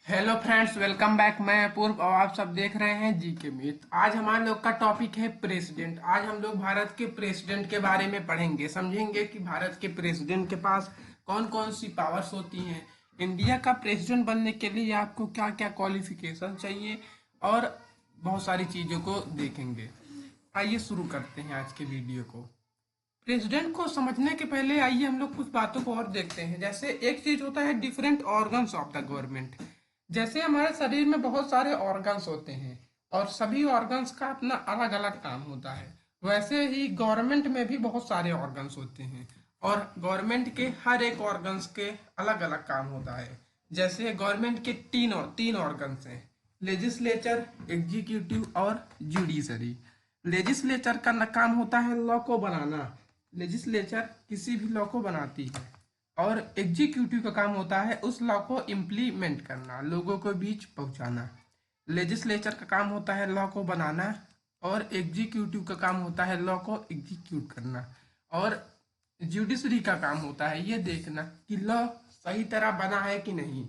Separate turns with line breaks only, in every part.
Hello friends, welcome back. मैं अपूर्व और आप सब देख रहे हैं जी के मीत। आज हमारे लोग का टॉपिक है प्रेसिडेंट। आज हम लोग भारत के प्रेसिडेंट के बारे में पढ़ेंगे, समझेंगे कि भारत के प्रेसिडेंट के पास कौन कौन सी पावर्स होती हैं। इंडिया का प्रेसिडेंट बनने के लिए आपको क्या क्या क्वालिफिकेशन चाहिए और बहुत सारी चीज़ों को देखेंगे। आइए शुरू करते हैं आज के वीडियो को। प्रेसिडेंट को समझने के पहले आइए हम लोग कुछ बातों को और देखते हैं। जैसे एक चीज होता है different organs of the government. जैसे हमारे शरीर में बहुत सारे ऑर्गन्स होते हैं और सभी ऑर्गन्स का अपना अलग अलग काम होता है, वैसे ही गवर्नमेंट में भी बहुत सारे ऑर्गन्स होते हैं और गवर्नमेंट के हर एक ऑर्गन्स के अलग अलग काम होता है। जैसे गवर्नमेंट के तीन ऑर्गन्स हैं, लेजिस्लेचर, एग्जीक्यूटिव और जुडिशरी। लेजिस्लेचर का काम होता है लॉ को बनाना, लेजिस्लेचर किसी भी लॉ को बनाती है। और एग्जीक्यूटिव का काम होता है उस लॉ को इम्प्लीमेंट करना, लोगों के बीच पहुंचाना। लेजिस्लेचर का काम होता है लॉ को बनाना और एग्जीक्यूटिव का काम होता है लॉ को एग्जीक्यूट करना। और जुडिशरी का काम होता है ये देखना कि लॉ सही तरह बना है कि नहीं,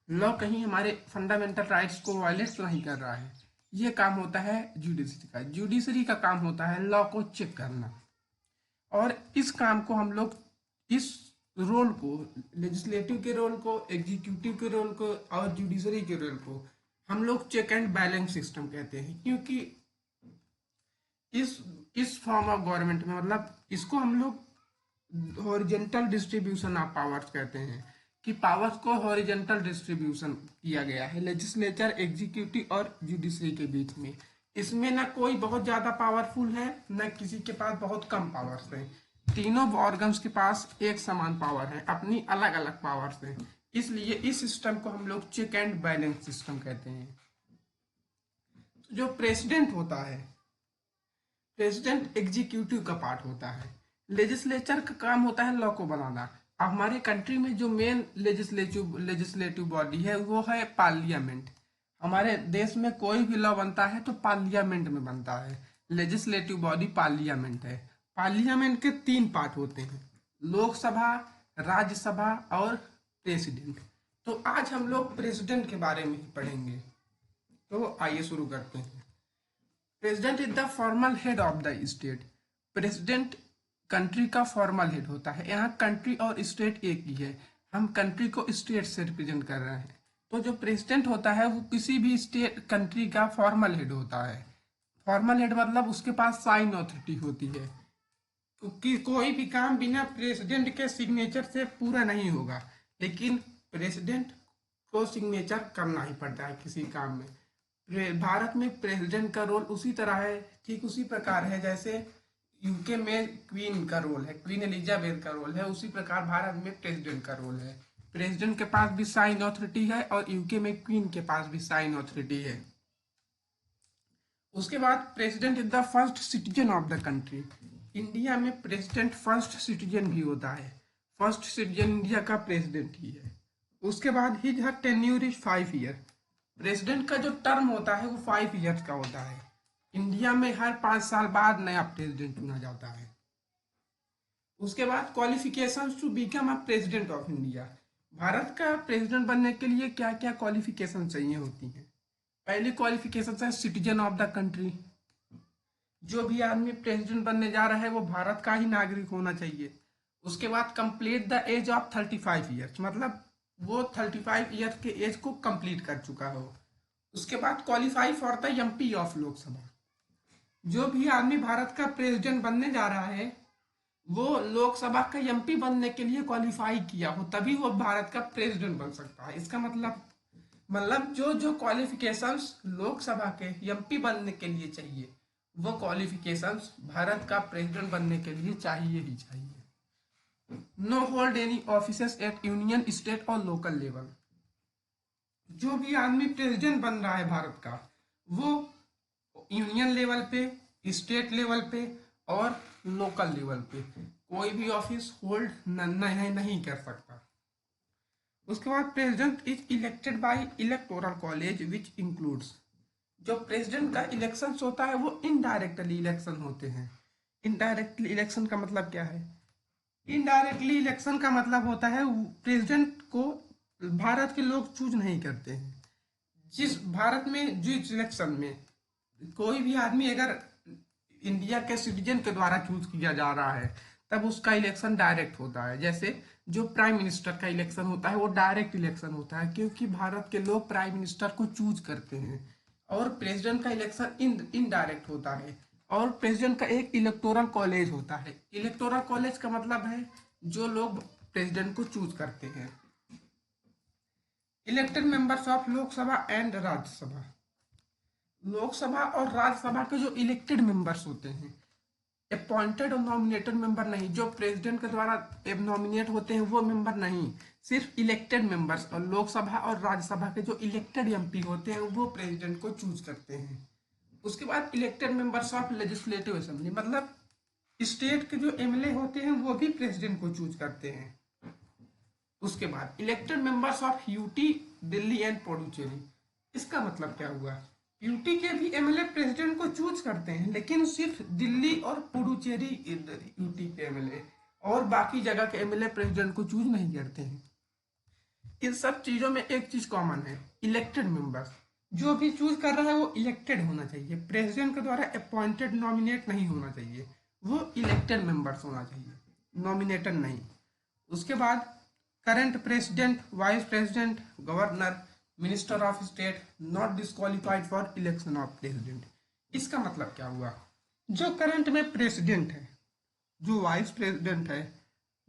लॉ कहीं हमारे फंडामेंटल राइट्स को वायलेट तो नहीं कर रहा है। ये काम होता है जुडिशरी का। जुडिशरी का काम होता है लॉ को चेक करना। और इस काम को हम लोग, इस रोल को, लेजिस्लेटिव के रोल को, एग्जीक्यूटिव के रोल को और जुडिशरी के रोल को हम लोग चेक एंड बैलेंस सिस्टम कहते हैं। क्योंकि इस इस फॉर्म ऑफ गवर्नमेंट में, मतलब इसको हम लोग हॉरिजेंटल डिस्ट्रीब्यूशन ऑफ पावर्स कहते हैं कि पावर्स को हॉरिजेंटल डिस्ट्रीब्यूशन किया गया है लेजिस्लेचर, एग्जीक्यूटिव और जुडिशरी के बीच में। इसमें ना कोई बहुत ज्यादा पावरफुल है, न किसी के पास बहुत कम पावर्स है। तीनों ऑर्गन्स के पास एक समान पावर है, अपनी अलग अलग पावर्स हैं। इसलिए इस सिस्टम को हम लोग चेक एंड बैलेंस सिस्टम कहते हैं। तो जो प्रेसिडेंट होता है, प्रेसिडेंट एग्जीक्यूटिव का पार्ट होता है। लेजिस्लेचर का काम होता है लॉ को बनाना। अब हमारे कंट्री में जो मेन लेजिस्लेटिव बॉडी है वो है पार्लियामेंट। हमारे देश में कोई भी लॉ बनता है तो पार्लियामेंट में बनता है। लेजिस्लेटिव बॉडी पार्लियामेंट है। पार्लियामेंट के तीन पार्ट होते हैं, लोकसभा, राज्यसभा और प्रेसिडेंट। तो आज हम लोग प्रेसिडेंट के बारे में ही पढ़ेंगे। तो आइए शुरू करते हैं। President is the formal head of the state. President country का फॉर्मल हेड होता है। यहाँ कंट्री और स्टेट एक ही है, हम कंट्री को स्टेट से रिप्रेजेंट कर रहे हैं। तो जो प्रेसिडेंट होता है वो किसी भी स्टेट कंट्री का फॉर्मल हेड होता है। फॉर्मल हेड मतलब उसके पास साइन अथॉरिटी होती है, क्योंकि कोई भी काम बिना प्रेसिडेंट के सिग्नेचर से पूरा नहीं होगा। लेकिन प्रेसिडेंट को सिग्नेचर करना ही पड़ता है किसी काम में। भारत में प्रेसिडेंट का रोल उसी तरह है, ठीक उसी प्रकार है जैसे यूके में क्वीन का रोल है, क्वीन एलिजाबेथ का रोल है, उसी प्रकार भारत में प्रेसिडेंट का रोल है। प्रेसिडेंट के पास भी साइन अथॉरिटी है और यूके में क्वीन के पास भी साइन अथॉरिटी है। उसके बाद president is the first citizen of the country. India में प्रेसिडेंट फर्स्ट सिटीजन भी होता है। फर्स्ट सिटीजन इंडिया का प्रेसिडेंट ही है। उसके बाद his her tenure is 5 year. President का जो टर्म होता है वो 5 ईयर्स का होता है। इंडिया में हर 5 साल बाद नया प्रेसिडेंट चुना जाता है। उसके बाद qualification to become a president of India. भारत का प्रेसिडेंट बनने के लिए क्या क्या क्वालिफिकेशन चाहिए होती हैं। पहली क्वालिफिकेशन है सिटीजन ऑफ द कंट्री। जो भी आदमी प्रेसिडेंट बनने जा रहा है वो भारत का ही नागरिक होना चाहिए। उसके बाद complete the age of 35 years, मतलब वो 35 ईयर के एज को कंप्लीट कर चुका हो। उसके बाद qualify for the MP of Lok Sabha. जो भी आदमी भारत का प्रेसिडेंट बनने जा रहा है वो लोकसभा का एमपी बनने के लिए क्वालिफाई किया हो, तभी वो भारत का प्रेसिडेंट बन सकता है। इसका मतलब जो जो क्वालिफिकेशंस लोकसभा के एमपी बनने के लिए चाहिए वो क्वालिफिकेशंस भारत का प्रेसिडेंट बनने के लिए चाहिए ही चाहिए। No hold any offices at union, state और लोकल लेवल। जो भी आदमी प्रेसिडेंट बन रहा है भारत का वो यूनियन लेवल पे, स्टेट लेवल पे और लोकल लेवल पे कोई भी ऑफिस होल्ड नहीं कर सकता। उसके बाद president is elected by electoral college which includes. जो प्रेसिडेंट का इलेक्शन होता है वो इनडायरेक्टली इलेक्शन होते हैं। इनडायरेक्टली इलेक्शन का मतलब क्या है? इनडायरेक्टली इलेक्शन का मतलब होता है प्रेसिडेंट को भारत के लोग चूज नहीं करते हैं, जिस भारत में जिस इलेक्शन में कोई भी आदमी अगर इंडिया के सिटीजन के द्वारा चूज किया जा रहा है तब उसका इलेक्शन डायरेक्ट होता है। जैसे जो प्राइम मिनिस्टर का इलेक्शन होता है वो डायरेक्ट इलेक्शन होता है, क्योंकि भारत के लोग प्राइम मिनिस्टर को चूज करते हैं। और प्रेसिडेंट का इलेक्शन इनडायरेक्ट होता है। और प्रेसिडेंट का एक इलेक्टोरल कॉलेज होता है। इलेक्टोरल कॉलेज का मतलब है जो लोग प्रेसिडेंट को चूज करते हैं। Elected members of Lok Sabha and Rajya Sabha. Lok Sabha और राज्यसभा के जो इलेक्टेड मेंबर्स होते हैं, अपॉइंटेड और नॉमिनेटेड मेंबर नहीं, जो प्रेसिडेंट के द्वारा नॉमिनेट होते हैं वो मेंबर नहीं, सिर्फ इलेक्टेड मेंबर्स। और लोकसभा और राज्यसभा के जो इलेक्टेड एमपी होते हैं वो प्रेसिडेंट को चूज करते हैं। उसके बाद elected members of legislative assembly, मतलब स्टेट के जो एमएलए होते हैं वो भी प्रेसिडेंट को चूज करते हैं। उसके बाद elected members of UT, Delhi and Puducherry. इसका मतलब क्या हुआ? यूटी के भी एमएलए प्रेसिडेंट को चूज करते हैं, लेकिन सिर्फ दिल्ली और पुडुचेरी यूटी के एमएलए, और बाकी जगह के एमएलए प्रेसिडेंट को चूज नहीं करते हैं। इन सब चीजों में एक चीज कॉमन है, इलेक्टेड मेंबर्स। जो भी चूज कर रहा है वो इलेक्टेड होना चाहिए, प्रेसिडेंट के द्वारा अपॉइंटेड नॉमिनेट नहीं होना चाहिए, वो इलेक्टेड मेंबर्स होना चाहिए, नॉमिनेटेड नहीं। उसके बाद current president, vice president, governor, minister of state not disqualified for election of president. इसका मतलब क्या हुआ? जो करंट में प्रेसिडेंट है, जो वाइस प्रेसिडेंट है,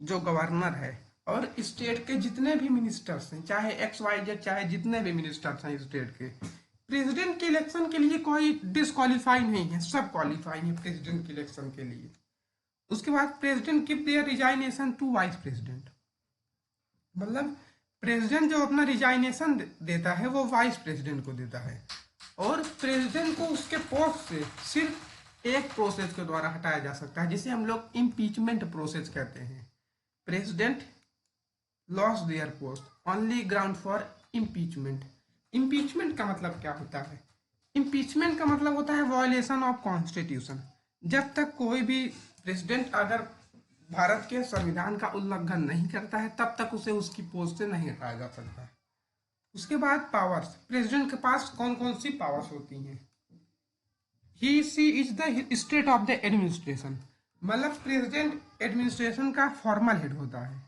जो गवर्नर है, और स्टेट के जितने भी मिनिस्टर्स हैं, चाहे XYZ, चाहे जितने भी मिनिस्टर्स हैं स्टेट के, प्रेसिडेंट के इलेक्शन के लिए कोई डिस्क्वालीफाई नहीं है, सब क्वालिफाई है प्रेसिडेंट के इलेक्शन के लिए। उसके बाद president give their resignation to vice president, मतलब प्रेसिडेंट जो अपना रिजाइनेशन देता है वो वाइस प्रेसिडेंट को देता है। और प्रेसिडेंट को उसके पोस्ट से सिर्फ एक प्रोसेस के द्वारा हटाया जा सकता है, जिसे हम लोग इम्पीचमेंट प्रोसेस कहते हैं। President loss there post only ground for impeachment. Impeachment का मतलब क्या होता है? इम्पीचमेंट का मतलब होता है वायलेशन ऑफ कॉन्स्टिट्यूशन। जब तक कोई भी प्रेसिडेंट अगर भारत के संविधान का उल्लंघन नहीं करता है तब तक उसे उसकी पोस्ट से नहीं हटाया जा सकता है। उसके बाद पावर्स, प्रेसिडेंट के पास कौन कौन सी पावर्स होती हैं? He she is the state of the administration, मतलब प्रेसिडेंट एडमिनिस्ट्रेशन का फॉर्मल हेड होता है।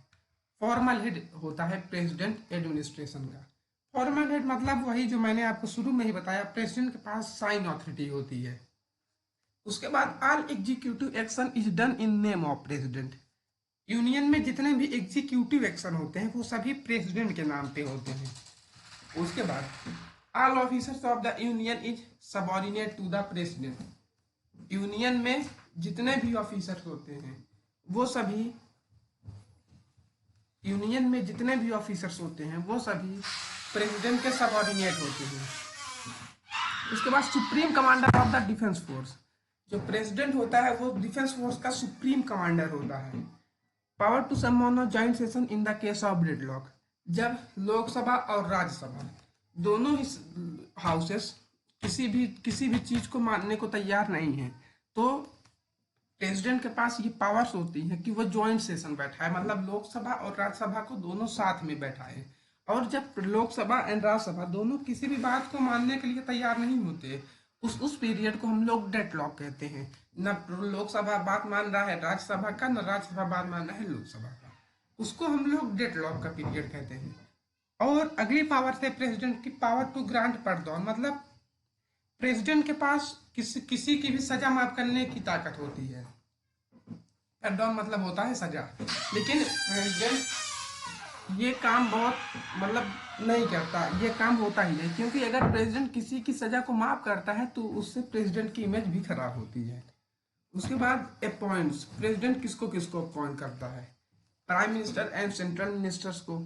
फॉर्मल हेड होता है प्रेसिडेंट एडमिनिस्ट्रेशन का। फॉर्मल हेड मतलब वही जो मैंने आपको शुरू में ही बताया, प्रेसिडेंट के पास साइन ऑथोरिटी होती है। उसके बाद all executive action is done in name of president. Union में जितने भी एग्जीक्यूटिव एक्शन होते हैं वो सभी प्रेसिडेंट के नाम पे होते हैं। उसके बाद all officers of the union is subordinate to the president. Union में जितने भी ऑफिसर्स होते हैं वो सभी यूनियन में जितने भी ऑफिसर्स होते हैं वो सभी प्रेसिडेंट के सबऑर्डिनेट होते हैं। उसके बाद supreme commander of the defence force, जो प्रेसिडेंट होता है वो डिफेंस फोर्स का सुप्रीम कमांडर होता है। Power to summon a joint session in the case of deadlock, जब लोकसभा और राज्यसभा दोनों ही हाउसेस किसी भी चीज को मानने को तैयार नहीं है तो प्रेसिडेंट के पास ये पावर्स होती हैं कि वो ज्वाइंट सेशन बैठाए, मतलब लोकसभा और राज्यसभा को दोनों साथ में बैठाए। और जब लोकसभा एंड राज्यसभा दोनों किसी भी बात को मानने के लिए तैयार नहीं होते, उस पीरियड को हम लोग डेडलॉक कहते हैं। न लोकसभा बात मान रहा है राज्यसभा का, न राज्यसभा बात मान रहा है लोकसभा का, उसको हम लोग डेडलॉक का पीरियड कहते हैं। और अगली पावर है प्रेसिडेंट की पावर टू ग्रांट पार्डन, मतलब प्रेसिडेंट के पास किसी की भी सजा माफ करने की ताकत होती है। पार्डन मतलब होता है सजा, लेकिन प्रेसिडेंट ये काम बहुत मतलब नहीं करता, ये काम होता ही नहीं, क्योंकि अगर प्रेसिडेंट किसी की सजा को माफ करता है तो उससे प्रेसिडेंट की इमेज भी खराब होती है। उसके बाद अपॉइंट्स, प्रेसिडेंट किसको किसको अपॉइंट करता है? Prime minister and central ministers को,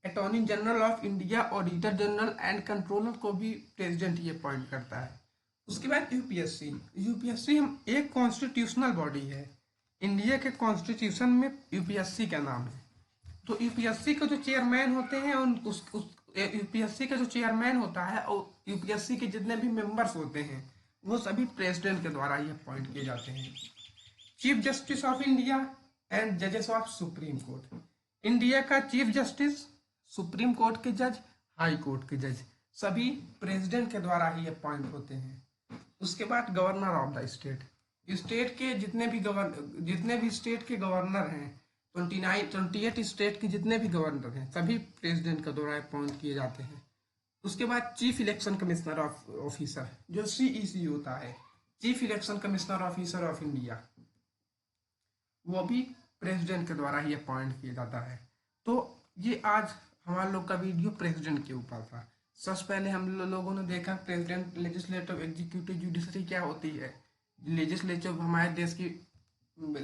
attorney general of India, auditor general and controller को भी प्रेसिडेंट ही अपॉइंट करता है। उसके बाद यूपीएससी, यूपीएससी हम एक कॉन्स्टिट्यूशनल बॉडी है, इंडिया के कॉन्स्टिट्यूशन में यूपीएससी का नाम है। तो यूपीएससी के जो चेयरमैन होते हैं उस यूपीएससी का जो चेयरमैन होता है और यूपीएससी के जितने भी मेंबर्स होते हैं वो सभी प्रेसिडेंट के द्वारा ही अपॉइंट किए जाते हैं। Chief justice of India and जजेस ऑफ सुप्रीम कोर्ट, इंडिया का चीफ जस्टिस, सुप्रीम कोर्ट के जज, हाई कोर्ट के जज, सभी प्रेसिडेंट के द्वारा ही अपॉइंट होते हैं। उसके बाद governor of the state, state के जितने भी स्टेट के गवर्नर हैं, 28 स्टेट के जितने भी गवर्नर हैं सभी प्रेसिडेंट के द्वारा अपॉइंट किए जाते हैं। उसके बाद चीफ इलेक्शन कमिश्नर ऑफिसर जो सीईसी होता है, chief election commissioner officer of India, वो भी प्रेसिडेंट के द्वारा ही अपॉइंट किया जाता है। तो ये आज हमारे लोग का वीडियो प्रेसिडेंट के ऊपर था। सबसे पहले हम लोगों ने देखा प्रेसिडेंट, लेजिस्लेटिव, एग्जीक्यूटिव, जुडिशरी क्या होती है। लेजिस्लेटिव हमारे देश की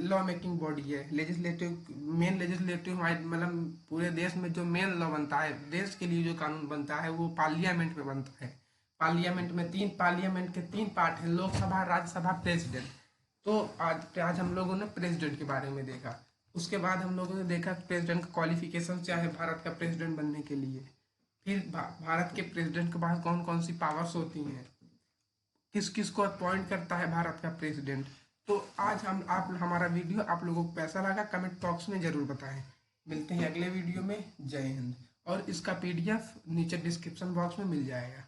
लॉ मेकिंग बॉडी है। मेन लेजिस्लेटिव हमारे मतलब पूरे देश में जो मेन लॉ बनता है, देश के लिए जो कानून बनता है वो पार्लियामेंट में बनता है। पार्लियामेंट के तीन पार्ट हैं, लोकसभा, राज्यसभा, प्रेसिडेंट। तो आज हम लोगों ने प्रेसिडेंट के बारे में देखा। उसके बाद हम लोगों ने देखा प्रेसिडेंट का क्वालिफिकेशन क्या है भारत का प्रेसिडेंट बनने के लिए। फिर भारत के प्रेसिडेंट के पास कौन कौन सी पावर्स होती हैं, किस किस को अपॉइंट करता है भारत का प्रेसिडेंट। तो आज हम आप हमारा वीडियो आप लोगों को कैसा लगा कमेंट बॉक्स में जरूर बताएं। मिलते हैं अगले वीडियो में। जय हिंद। और इसका पीडीएफ नीचे डिस्क्रिप्शन बॉक्स में मिल जाएगा।